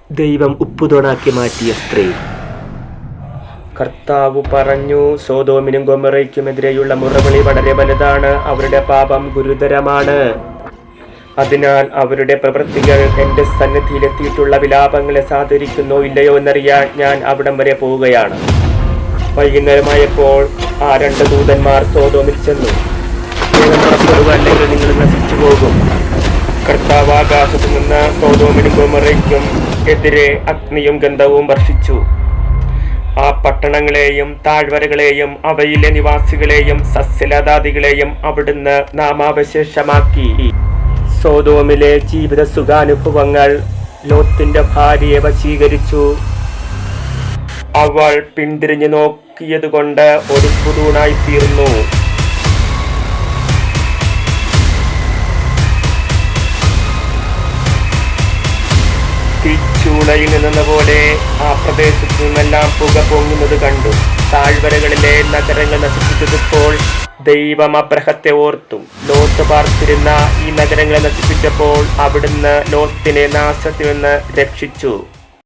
ദൈവം ഉപ്പുതോണാക്കി മാറ്റിയ സ്ത്രീ. കർത്താവ് പറഞ്ഞു, സോദോമിനും ഗൊമോറയ്ക്കുമെതിരെയുള്ള മുറവിളി വളരെ വലുതാണ്, അവരുടെ പാപം ഗുരുതരമാണ്. അതിനാൽ അവരുടെ പ്രവൃത്തികൾ എൻ്റെ സന്നിധിയിലെത്തിയിട്ടുള്ള വിലാപങ്ങളെ സാധൂകരിക്കുന്നോ ഇല്ലയോ എന്നറിയാൻ ഞാൻ അവിടം വരെ പോവുകയാണ്. വൈകുന്നേരമായപ്പോൾ ആ 2 ദൂതന്മാർ സോദോമിൽ ചെന്നു. വേഗം പുറപ്പെടുക, അല്ലെങ്കിൽ നിങ്ങൾ നശിച്ചു പോകും. കർത്താവ് ആകാശത്തു നിന്ന് സോദോമിനും ഗൊമോറയ്ക്കും എതിരെ അഗ്നിയും ഗന്ധവും വർഷിച്ചു. ആ പട്ടണങ്ങളെയും താഴ്വരകളെയും അവയിലെ നിവാസികളെയും സസ്യലതാദികളെയും അവിടുന്ന് നാമാവശേഷമാക്കി. സോദോമിലെ ജീവിത സുഖാനുഭവങ്ങൾ ലോത്തിന്റെ ഭാര്യയെ വശീകരിച്ചു. അവൾ പിന്തിരിഞ്ഞു നോക്കിയതുകൊണ്ട് ഒരു പുതൂണായി തീർന്നു. തീച്ചൂളയിൽ നിന്ന പോലെ ആ പ്രദേശത്തു നിന്നെല്ലാം പുക പൊങ്ങുന്നത് കണ്ടു. താഴ്വരകളിലെ നഗരങ്ങൾ നശിപ്പിച്ചപ്പോൾ ദൈവം അബ്രഹത്തെ ഓർത്തു. ലോത്ത് പാർത്തിരുന്ന ഈ നഗരങ്ങളെ നശിപ്പിച്ചപ്പോൾ അവിടുന്ന് ലോത്തിനെ നാശത്തിൽ നിന്ന് രക്ഷിച്ചു.